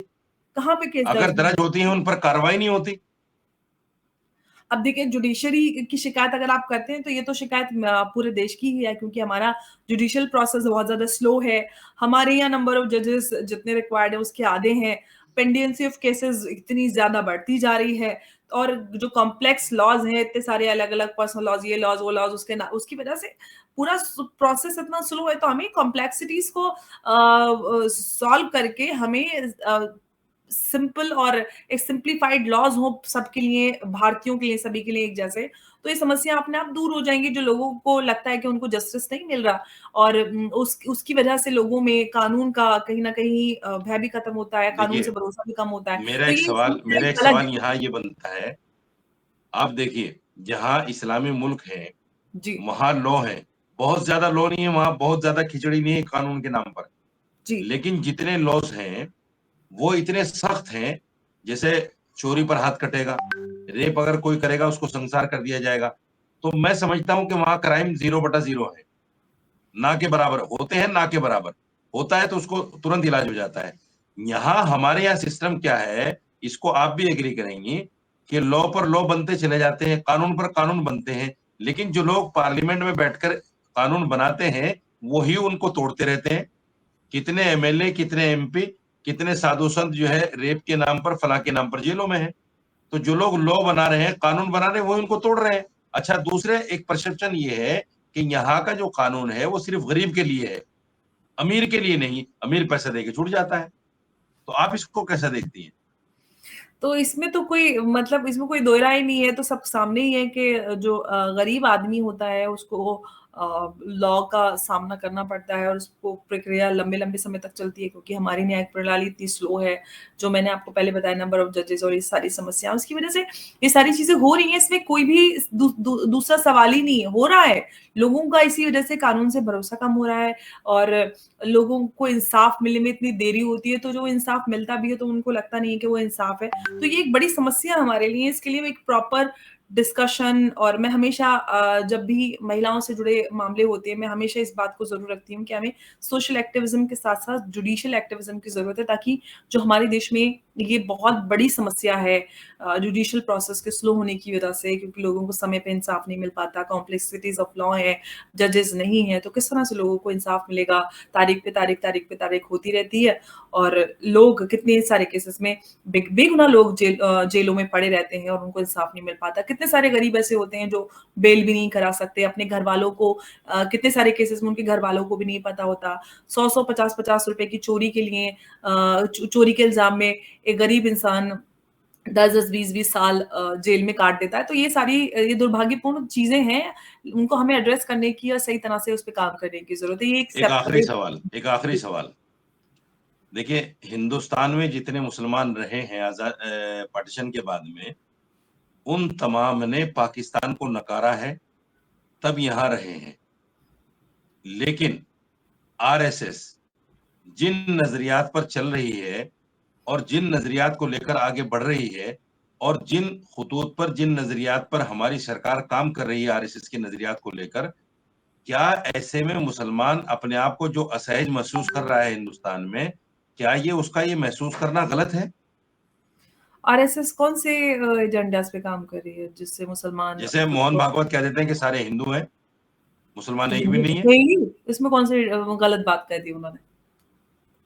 कहाँ पे केस अगर दर्ज नहीं दर्ज होते? होती हैं, उन पर कार्रवाई नहीं होती। अब देखिए, जुडिशरी की शिकायत अगर आप करते हैं, तो ये तो शिकायत पूरे देश की ही है, क्योंकि हमारा जुडिशियल प्रोसेस बहुत ज़्यादा स्लो है। हमारे यहाँ नंबर ऑफ जजेस जितने रिक्वायर्ड है उसके आधे हैं। पेंडेंसी ऑफ केसेस इतनी ज़्यादा बढ़ती जा रही है, और जो कॉम्प्लेक्स लॉज़ हैं, इतने सारे अलग-अलग पर्सनल लॉज़, ये लॉज़, वो लॉज़, उसकी वजह से पूरा प्रोसेस इतना स्लो है, तो हमें कॉम्प्लेक्सिटीज़ को सॉल्व करके हमें सिंपल और एक सिंप्लीफाइड लॉज़ हो सबके लिए, भारतीयों के लिए, सभी के लिए एक जैसे, तो ये समस्या अपने आप दूर हो जाएँगी। जो लोगों को लगता है कि उनको जस्टिस नहीं मिल रहा, और उसकी वजह से लोगों में कानून का कहीं न कहीं भय भी खत्म होता है, कानून से देखिए, भरोसा भी कम होता है। मेरा तो एक ये सवाल समस्या मेरा एक एक अलग सवाल है। यहाँ ये बनता है, आप देखिए, जहाँ इस्लामी मुल्क है, जी, वहाँ लॉ है। बहुत ज़्यादा लॉ नहीं है, वहाँ बहुत ज़्यादा खिचड़ी नहीं है कानून के नाम पर। जी। लेकिन जितने लॉज़ हैं, वो इतने सख्त हैं, जैसे चोरी पर हाथ कटेगा, रेप अगर कोई करेगा उसको संसार कर दिया जाएगा। तो मैं समझता हूँ कि वहाँ क्राइम 0/0 है। ना के बराबर होते हैं, ना के बराबर। होता है तो उसको तुरंत इलाज हो जाता है। यहाँ हमारे यहाँ सिस्टम क्या है, इसको आप भी एग्री करेंगी कि लॉ पर लॉ बनते चले जाते हैं, कानून पर कानून बनते हैं, लेकिन जो लोग पार्लियामेंट में बैठकर कानून बनाते हैं, वही उनको तोड़ते रहते हैं। कितने एमएलए, कितने एमपी, कितने साधु संत जो है रेप के नाम पर, फलाँ के नाम पर जेलों में हैं। तो जो लोग लॉ बना रहे हैं, कानून बना रहे हैं, वो इनको तोड़ रहे हैं। अच्छा, दूसरे एक परसेप्शन ये है कि यहाँ का जो कानून है वो सिर्फ गरीब के लिए है, अमीर के लिए नहीं। अमीर पैसा दे के छूट जाता है। तो आप इसको कैसा देखती हैं? तो इसमें तो कोई मतलब इसमें कोई दो राय नहीं है, तो सब सामने ही है कि जो गरीब आदमी होता है उसको लॉ का सामना करना पड़ता है और उसको प्रक्रिया लंबे-लंबे समय तक चलती है क्योंकि हमारी न्यायिक प्रणाली इतनी स्लो है। जो मैंने आपको पहले बताया नंबर ऑफ जजेस और ये सारी समस्याएँ उसकी वज़ह से ये सारी चीज़ें हो रही हैं, इसमें कोई भी दूसरा सवाल ही नहीं है, हो रहा है। लोगों का इसी वज़ह से कानून से भरोसा कम हो रहा है और लोगों को इंसाफ मिलने में इतनी देरी होती है, तो जो इंसाफ मिलता भी है तो उनको लगता नहीं है कि वो इंसाफ है। तो ये एक बड़ी समस्या हमारे लिए, इसके लिए एक प्रॉपर डिस्कशन और मैं हमेशा जब भी महिलाओं से जुड़े मामले होते हैं, मैं हमेशा इस बात को ज़रूर रखती हूँ कि हमें सोशल एक्टिविज़्म के साथ-साथ जुडिशियल एक्टिविज़्म की ज़रूरत है ताकि जो हमारे देश में ये बहुत बड़ी समस्या है जुडिशियल प्रोसेस के स्लो होने की वजह से क्योंकि लोगों को समय पे इंसाफ नहीं मिल पाता, कॉम्प्लेक्सिटीज़ ऑफ लॉ है, जजेस नहीं है, तो किस तरह से लोगों को इंसाफ मिलेगा? तारीख पे तारीख, तारीख पे तारीख होती रहती है और लोग कितने सारे केसेस में बेगुनाह लोग जेलों में पड़े रहते हैं और उनको इंसाफ नहीं मिल पाता। कितने सारे गरीब ऐसे होते हैं जो बेल भी नहीं करा सकते, अपने घरवालों को कितने सारे केसेस में उनके घरवालों को भी नहीं पता होता। 100-100 ₹50-50 की चोरी के लिए चोरी के इल्ज़ाम में एक गरीब इंसान 10-10, 20-20 साल जेल में काट देता है। तो ये सारी ये दुर्भाग्यपूर्ण चीज़ें हैं, उनको हमें एड्रेस करने की और सही तरह से उस पे काम करने की ज़रूरत है। ये एक सेपरेट एक आखिरी सवाल। देखिए, हिंदुस्तान में जितने मुसलमान रहे हैं पार्टीशन के बाद में, उन तमाम ने पाकिस्तान को नकारा है, तब यहाँ रहे हैं। लेकिन आरएसएस जिन नज़रियात पर चल रही है और जिन नज़रियात को लेकर आगे बढ़ रही है और जिन ख़ुतूत पर, जिन नज़रियात पर हमारी सरकार काम कर रही है आरएसएस के नज़रियात को लेकर, क्या ऐसे में मुसलमान अपने आप को जो असहज महसूस कर रहा है हिंदुस्तान में, क्या ये उसका ये महसूस करना गलत है? आरएसएस कौन से एजेंडास पे काम कर रही है जिससे मुसलमान जैसे खुद मोहन को भागवत कह देते हैं कि सारे हिंदू हैं, मुसलमान एक भी हिंदू नहीं तो है। थे ही, इसमें कौन सी गलत बात कह दी उन्होंने?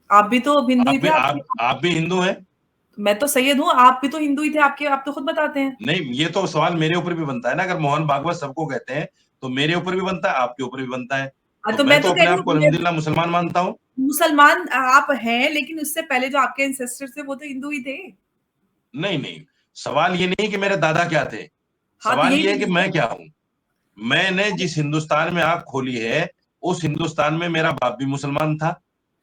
आप भी तो अब हिंदू ही थे, आप भी हिंदू हैं? मैं तो सैयद हूँ, आप भी तो हिंदू ही थे, आपके आप तो खुद बताते हैं। नहीं, ये तो सवाल मेरे ऊपर भी बनता है ना, अगर मोहन भागवत सबको कहते हैं, तो मेरे ऊपर भी बनता है, आपके ऊपर भी बनता है। तो तो मैं मैं तो तो कह अपने रही आप को हूँ अल्हम्दुलिल्लाह मुसलमान मानता हूँ। मुसलमान आप हैं, लेकिन उससे पहले जो आपके एंसेस्टर्स थे वो तो हिंदू ही थे। नहीं, नहीं, सवाल ये नहीं कि मेरे दादा क्या थे, हाँ, तो सवाल यही ये तो है कि बात मैं क्या हूँ। मैंने है। जिस हिंदुस्तान में आँख खोली है, उस हिंदुस्तान में मेरा बाप भी मुसलमान था,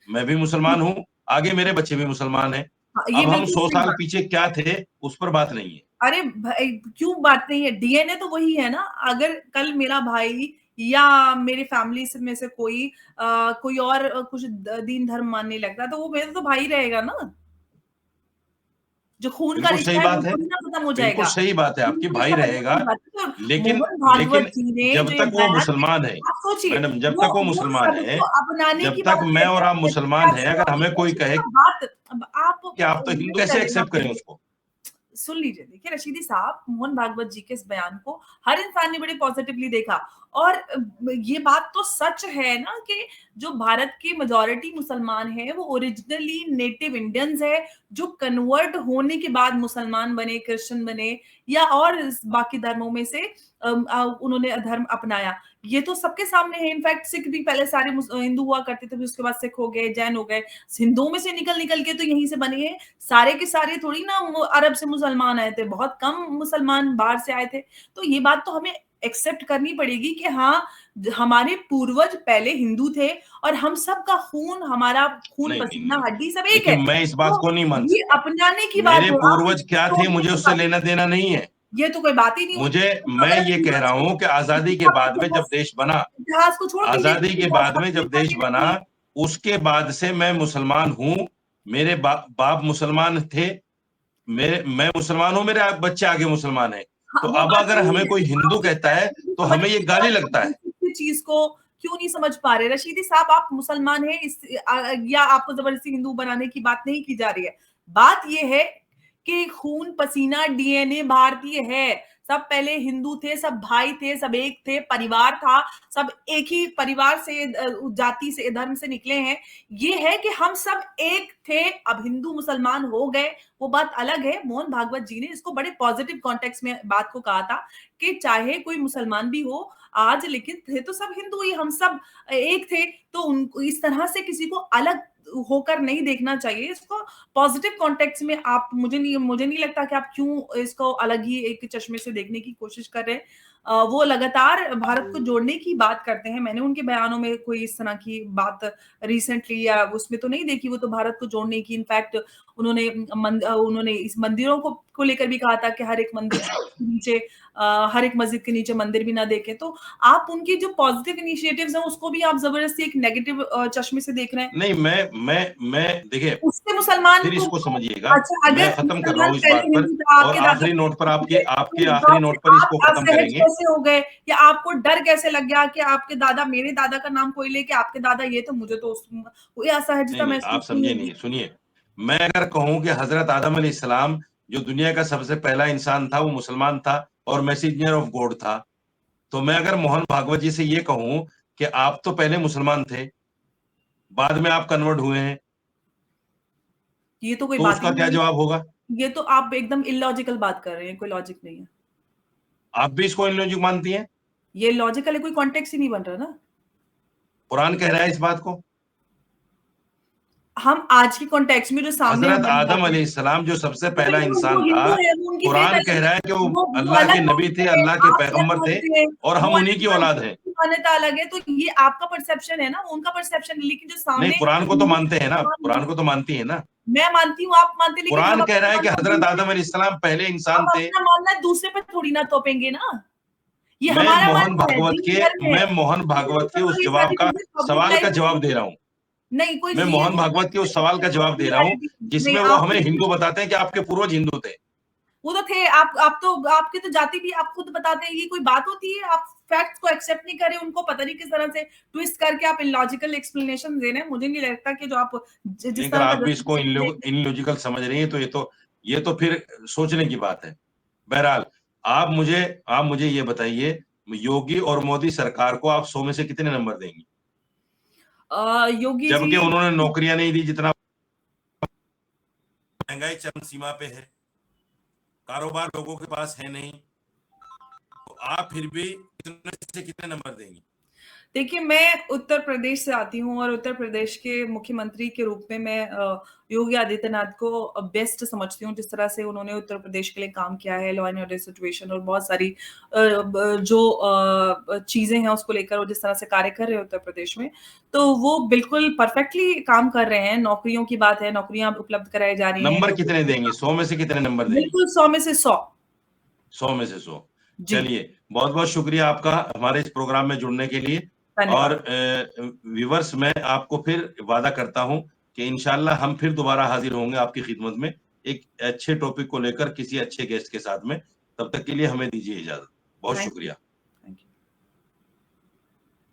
मैं भी मुसलमान हूँ, आगे मेरे बच्चे भी मुसलमान हैं। हाँ, ये अब हम बिल्कुल 100 सही साल बात। पीछे क्या थे, उस पर बात नहीं है। अरे भाई क्यों बात नहीं है? डीएनए तो वही है ना। अगर कल मेरा भाई या मेरे फैमिली से में से कोई कोई और कुछ दीन धर्म मानने लगता है तो वो मेरा तो भाई रहेगा ना। जो खून का बिल्कुल सही रिश्ता है वो बात है, थोड़ी ना खत्म हो बिल्कुल जाएगा। सही बात है, खून आपकी का भाई रिश्ता बदलने रहेगा, की बात है। तो लेकिन मोहन भागवत लेकिन जी ने जब जो ये तक वो बयान मुसलमान है, आप सोचिए मैडम जब तक वो वो मुसलमान है, सबको अपनाने जब की तक बात मैं कहते और हैं। आप मुसलमान हैं, अगर हमें कोई कहे बात अब आप कि आप तो हिंदू, वही कैसे करें एक्सेप्ट करें उसको? सुन लीजिए, देखिए रशीदी साहब, मोहन भागवत जी के इस बयान को हर इंसान ने बड़े पॉजिटिवली देखा और ये बात तो सच है ना कि जो भारत की मेजॉरिटी मुसलमान है वो ओरिजिनली नेटिव इंडियंस है जो कन्वर्ट होने के बाद मुसलमान बने, क्रिश्चियन बने या और बाकी धर्मों में से उन्होंने धर्म अपनाया। ये तो सबके सामने है। इनफैक्ट सिख भी पहले सारे हिंदू हुआ करते थे, फिर उसके बाद सिख हो गए, जैन हो गए। हिंदुओं में से निकल निकल के तो यहीं से बने हैं। सारे के सारे थोड़ी ना अरब से मुसलमान आए थे, बहुत कम मुसलमान बाहर से आए थे। तो ये बात तो हमें एक्सेप्ट करनी पड़ेगी कि हाँ, हमारे पूर्वज पहले हिंदू थे और हम सब का खून, हमारा खून नहीं, नहीं, पसीना नहीं। हड्डी सब एक है। देखिए, मैं इस बात तो को नहीं मान ये सकता। अपनाने की बात मेरे हो, आप पूर्वज इसको क्या थे, तोड़ने मुझे की उससे बात, लेना-देना नहीं है। ये तो कोई बात ही नहीं हुई। मुझे तो मैं अगर ये कह रहा पूर्वज हूँ कि आज़ादी के बाद में जब देश बना, इतिहास को छोड़ दीजिए, आज़ादी के इतिहास बाद में अपने जब देश मायने बना, रखती है। उसके बाद से मैं मुसलमान हूँ। मेरे बाप मुसलमान थे, मैं मुसलमान हूँ, मेरे बच्चे आगे मुसलमान हैं। हाँ, तो वो अब बात अगर सही हमें है। कोई हिंदू आप इस कहता है, तो हमें ये गाली लगता है। बेसिक चीज़ को क्यों नहीं समझ पा रहे? रशीदी साहब, आप मुसलमान हैं या आपको ज़बरदस्ती हिंदू बनाने की बात नहीं की जा रही है। बात ये है कि खून, पसीना, डीएनए भारतीय है। सब पहले हिंदू थे, सब भाई थे, सब एक थे, परिवार था, सब एक ही परिवार से जाति से, धर्म से निकले हैं। ये है कि हम सब एक थे, अब हिंदू मुसलमान हो गए, वो बात अलग है। मोहन भागवत जी ने इसको बड़े पॉजिटिव कॉन्टेक्स्ट में बात को कहा था कि चाहे कोई मुसलमान भी हो आज, लेकिन थे तो सब हिंदू ही, हम सब एक थे। तो उनको इस तरह से किसी को अलग होकर नहीं देखना चाहिए। इसको पॉजिटिव कॉन्टेक्स्ट में आप मुझे नहीं लगता कि आप क्यों इसको अलग ही एक चश्मे से देखने की कोशिश कर रहे हैं। वो लगातार भारत को जोड़ने की बात करते हैं। मैंने उनके बयानों में कोई इस तरह की बात रिसेंटली या उसमें तो नहीं देखी। वो तो भारत को जोड़ने की इनफैक्ट उन्होंने इस मंदिरों को लेकर भी कहा था कि हर एक मंदिर के नीचे हर एक मस्जिद के नीचे मंदिर भी ना देखें। तो आप उनके जो पॉजिटिव इनिशिएटिव्स हैं उसको भी आप जबरदस्ती एक नेगेटिव चश्मे से देख रहे हैं। नहीं, मैं देखिए, उससे मुसलमान फिर को इसको समझिए, अच्छा, मैं अगर खत्म कर रहा मुसलमान हूँ इस बात पहले पर, हिंदू था, और आपके दादा आखिरी नोट पर थे, आपके तो आखिरी नोट पर आप इसको खत्म असहज करेंगे। कैसे हो गए या आपको डर कैसे लग गया कि आपके दादा मेरे दादा का नाम कोई ले कि आपके दादा ये तो मुझे तो कोई नहीं, असहजता नहीं, आप महसूस नहीं समझे होगी? नहीं, सुनिए। मैं अगर कहूँ कि हज़रत आदम अलैहिस्सलाम जो दुनिया का सबसे पहला इंसान था, वो मुसलमान था और मैसेंजर ऑफ गॉड था। तो मैं अगर मोहन भागवत जी से ये कहूँ कि आप तो पहले मुसलमान थे, बाद में आप कन्वर्ट हुए हैं, ये तो कोई तो बात ही उसका क्या नहीं है। जवाब होगा? ये तो आप एकदम इलॉजिकल बात कर रहे हैं, कोई लॉजिक नहीं है। आप भी इसको इल्लॉजिक मानती हैं? ये लॉजिकल है, कोई कॉन्टेक्स्ट ही नहीं बन रहा ना। कुरान कह रहा है इस बात को। हम आज के कॉन्टेक्स्ट में जो सामने हज़रत हमारी आदम बात है, अलैहिस्सलाम जो सबसे तो पहला फिर वो इंसान था, हिंदू है, वो उनकी फेथ कुरान कह अलग रहा है कि है, वो वो अल्लाह के अलग नबी थे, मानते हैं, अल्लाह के आप अलग पैगंबर थे, मानते हैं, और हम वो उन्हीं अलग की औलाद मानते हैं, हैं। उनकी मान्यता अलग है, तो ये आपका परसेप्शन है ना, वो उनका परसेप्शन है, लेकिन जो नहीं, सामने कुरान को तो हिंदू मानते हैं ना, मुसलमान कुरान लोग को तो मानती है ना। मैं मानती हूँ, आप मानते, लेकिन हम कुरान कह रहा अपना है कि मानना हज़रत दूसरे आदम पे अलैहिस्सलाम पहले इंसान हम थे। अपना मानना दूसरे पे थोड़ी ना थोपेंगे ना। ये हमारा मानना है, दीन धर्म है। मैं मोहन मुझे नहीं भागवत के लगता उस ये जवाब सारी का चीज़ें पब्लिक सवाल लाइफ का जवाब में दे रहा हूँ। नहीं, कोई मैं ये मोहन भागवत के उस सवाल का जवाब दे रहा हूँ, नहीं, जिसमें वो आप हमें हिंदू बताते हैं कि आपके पूर्वज हिंदू थे। वो तो थे, आप तो आपकी तो जाति भी आप खुद बताते हैं, ये कोई बात होती है? आप फैक्ट्स को एक्सेप्ट नहीं कर रहे, उनको पता नहीं किस तरह से ट्विस्ट करके आप इलॉजिकल एक्सप्लेनेशन दे रहे हैं। मुझे नहीं लगता कि जो आप नहीं, जिस अगर तरह आप का भी इसको जस्टिफिकेशन दे रहे हैं इनलॉजिकल समझ रही हैं, तो ये तो फिर सोचने की बात है। बहरहाल, आप मुझे आप मुझे ये बताइए, योगी और मोदी सरकार को आप 100 में से कितने नंबर देंगी? योगी जी जबकि उन्होंने नौकरियां नहीं दी, जितना महंगाई चरम सीमा पे है, कारोबार लोगों के पास है नहीं, तो आप फिर भी कितने से कितने नंबर देंगी? देखिए, मैं उत्तर प्रदेश से आती हूँ और उत्तर प्रदेश के मुख्यमंत्री के रूप में मैं योगी आदित्यनाथ को बेस्ट समझती हूँ, जिस तरह से उन्होंने उत्तर प्रदेश के लिए काम किया है, लॉ एंड ऑर्डर सिचुएशन और बहुत सारी जो चीज़ें हैं उसको लेकर वो जिस तरह से कार्य कर रहे हैं उत्तर प्रदेश में, तो वो बिल्कुल परफेक्टली काम कर रहे हैं। नौकरियों की बात है, नौकरियाँ उपलब्ध कराई जा रही हैं नंबर लोगों कितने को। देंगी? 100 में से कितने नंबर देंगी? बिल्कुल 100 में से 100। 100 में से 100। जी, चलिए, बहुत-बहुत शुक्रिया आपका हमारे इस प्रोग्राम में जुड़ने के लिए। और धन्यवाद। व्यूअर्स, मैं आपको फिर वादा करता हूँ कि इंशाल्लाह हम फिर दोबारा हाज़िर होंगे आपकी खिदमत में, एक अच्छे टॉपिक को लेकर किसी अच्छे गेस्ट के साथ में। तब तक के लिए हमें दीजिए इजाज़त। बहुत थैंक शुक्रिया।